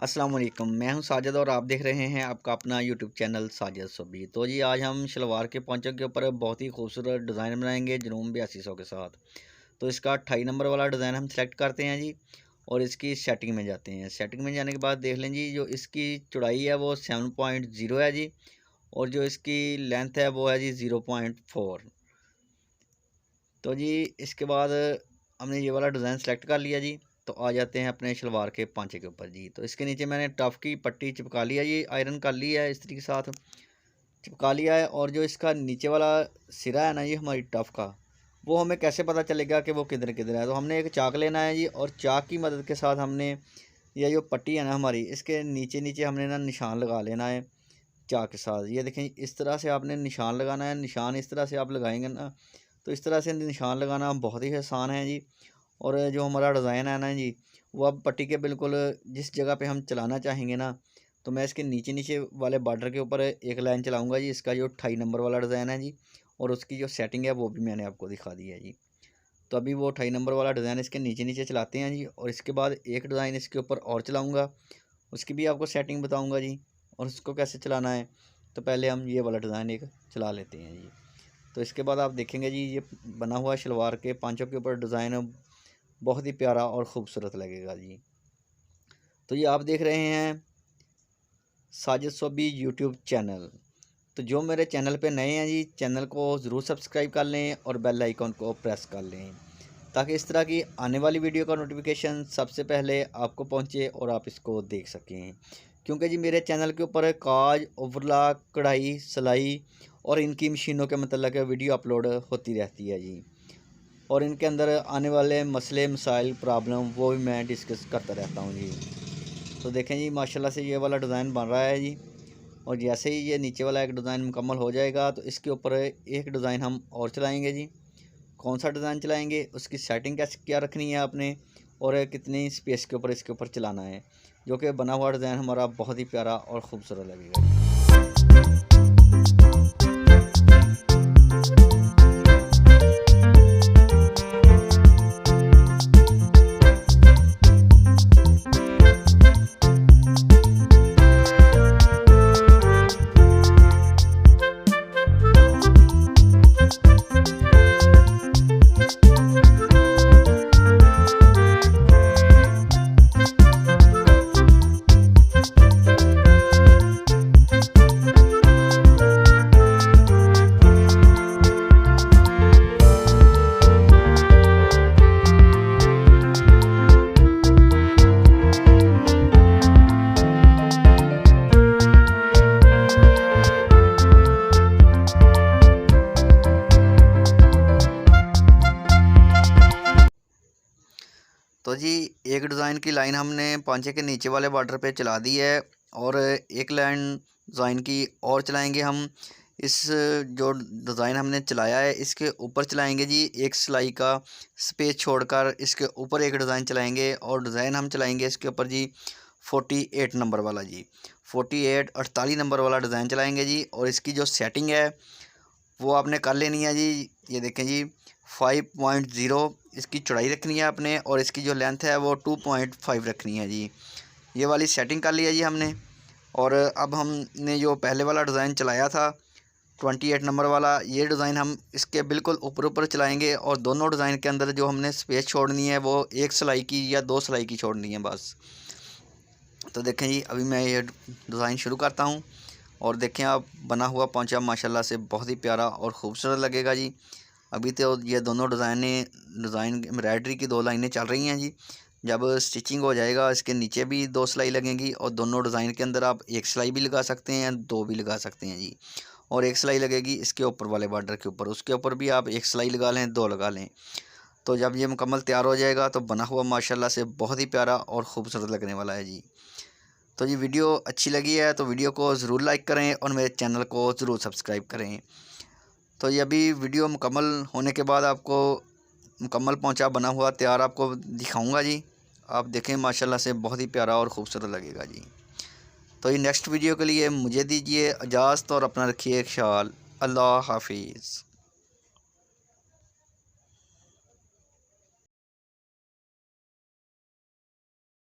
अस्सलाम वालेकुम, मैं हूं साजिद और आप देख रहे हैं आपका अपना यूट्यूब चैनल साजिद सोबी। तो जी आज हम शलवार के पॉंचों के ऊपर बहुत ही खूबसूरत डिज़ाइन बनाएंगे जनूम 8200 के साथ। तो इसका 28 नंबर वाला डिज़ाइन हम सेलेक्ट करते हैं जी और इसकी सेटिंग में जाते हैं। सेटिंग में जाने के बाद देख लें जी, जो इसकी चौड़ाई है वो 7.0 है जी, और जो इसकी लेंथ है वो है जी 0.4। तो जी इसके बाद हमने ये वाला डिज़ाइन सेलेक्ट कर लिया जी। तो आ जाते हैं अपने शलवार के पांचे के ऊपर जी। तो इसके नीचे मैंने टफ की पट्टी चिपका लिया जी, आयरन कर लिया है, इस तरीके के साथ चिपका लिया है। और जो इसका नीचे वाला सिरा है ना जी हमारी टफ का, वो हमें कैसे पता चलेगा कि वो किधर किधर है। तो हमने एक चाक लेना है जी, और चाक की मदद के साथ हमने ये जो पट्टी है ना हमारी, इसके नीचे नीचे हमने ना निशान लगा लेना है चाक के साथ। ये देखें, इस तरह से आपने निशान लगाना है। निशान इस तरह से आप लगाएंगे ना, तो इस तरह से निशान लगाना बहुत ही आसान है जी। और जो हमारा डिज़ाइन है ना जी, वो अब पट्टी के बिल्कुल जिस जगह पे हम चलाना चाहेंगे ना, तो मैं इसके नीचे नीचे वाले बॉर्डर के ऊपर एक लाइन चलाऊंगा जी। इसका जो 28 नंबर वाला डिज़ाइन है जी, और उसकी जो सेटिंग है वो भी मैंने आपको दिखा दी है जी। तो अभी वो 28 नंबर वाला डिज़ाइन इसके नीचे नीचे चलाते हैं जी, और इसके बाद एक डिज़ाइन इसके ऊपर और चलाऊँगा, उसकी भी आपको सेटिंग बताऊँगा जी, और उसको कैसे चलाना है। तो पहले हम ये वाला डिज़ाइन एक चला लेते हैं जी। तो इसके बाद आप देखेंगे जी, ये बना हुआ शलवार के पांचों के ऊपर डिज़ाइन बहुत ही प्यारा और ख़ूबसूरत लगेगा जी। तो ये आप देख रहे हैं साजिद सोबी यूट्यूब चैनल। तो जो मेरे चैनल पे नए हैं जी, चैनल को ज़रूर सब्सक्राइब कर लें और बेल आइकन को प्रेस कर लें, ताकि इस तरह की आने वाली वीडियो का नोटिफिकेशन सबसे पहले आपको पहुंचे और आप इसको देख सकें। क्योंकि जी मेरे चैनल के ऊपर काज, ओवरलॉक, कढ़ाई, सिलाई और इनकी मशीनों के मतलब वीडियो अपलोड होती रहती है जी। और इनके अंदर आने वाले मसले, मसाइल, प्रॉब्लम वो भी मैं डिस्कस करता रहता हूँ जी। तो देखें जी, माशाल्लाह से ये वाला डिज़ाइन बन रहा है जी। और जैसे ही ये नीचे वाला एक डिज़ाइन मुकम्मल हो जाएगा, तो इसके ऊपर एक डिज़ाइन हम और चलाएँगे जी। कौन सा डिज़ाइन चलाएँगे, उसकी सेटिंग कैसे क्या रखनी है आपने, और कितनी स्पेस के ऊपर इसके ऊपर चलाना है, जो कि बना हुआ डिज़ाइन हमारा बहुत ही प्यारा और ख़ूबसूरत लगेगा जी। तो जी एक डिज़ाइन की लाइन हमने पांचे के नीचे वाले बॉर्डर पे चला दी है, और एक लाइन डिज़ाइन की और चलाएंगे हम। इस जो डिज़ाइन हमने चलाया है इसके ऊपर चलाएंगे जी, एक सिलाई का स्पेस छोड़कर इसके ऊपर एक डिज़ाइन चलाएंगे। और डिज़ाइन हम चलाएंगे इसके ऊपर जी 48 नंबर वाला जी, 48 नंबर वाला डिज़ाइन चलाएंगे जी। और इसकी जो सेटिंग है वो आपने कर लेनी है जी। ये देखें जी, 5.0 इसकी चौड़ाई रखनी है आपने, और इसकी जो लेंथ है वो 2.5 रखनी है जी। ये वाली सेटिंग कर लिया जी हमने। और अब हमने जो पहले वाला डिज़ाइन चलाया था 28 नंबर वाला, ये डिज़ाइन हम इसके बिल्कुल ऊपर ऊपर चलाएंगे। और दोनों डिज़ाइन के अंदर जो हमने स्पेस छोड़नी है वो एक सिलाई की या दो सिलाई की छोड़नी है बस। तो देखें जी, अभी मैं ये डिज़ाइन शुरू करता हूँ, और देखें आप बना हुआ पहुँचा माशाल्लाह से बहुत ही प्यारा और ख़ूबसूरत लगेगा जी। अभी तो ये दोनों डिज़ाइन एम्ब्रॉयडरी की दो लाइनें चल रही हैं जी। जब स्टिचिंग हो जाएगा इसके नीचे भी दो सिलाई लगेंगी, और दोनों डिज़ाइन के अंदर आप एक सिलाई भी लगा सकते हैं, दो भी लगा सकते हैं जी। और एक सिलाई लगेगी इसके ऊपर वाले बॉर्डर के ऊपर, उसके ऊपर भी आप एक सिलाई लगा लें, दो लगा लें। तो जब ये मुकम्मल तैयार हो जाएगा तो बना हुआ माशाल्लाह से बहुत ही प्यारा और ख़ूबसूरत लगने वाला है जी। तो ये वीडियो अच्छी लगी है तो वीडियो को ज़रूर लाइक करें और मेरे चैनल को ज़रूर सब्सक्राइब करें। तो ये अभी वीडियो मुकम्मल होने के बाद आपको मुकम्मल पहुंचा बना हुआ तैयार आपको दिखाऊंगा जी। आप देखें माशाल्लाह से बहुत ही प्यारा और ख़ूबसूरत लगेगा जी। तो ये नेक्स्ट वीडियो के लिए मुझे दीजिए इजाज़त और अपना रखिए ख्याल। अल्लाह हाफिज़।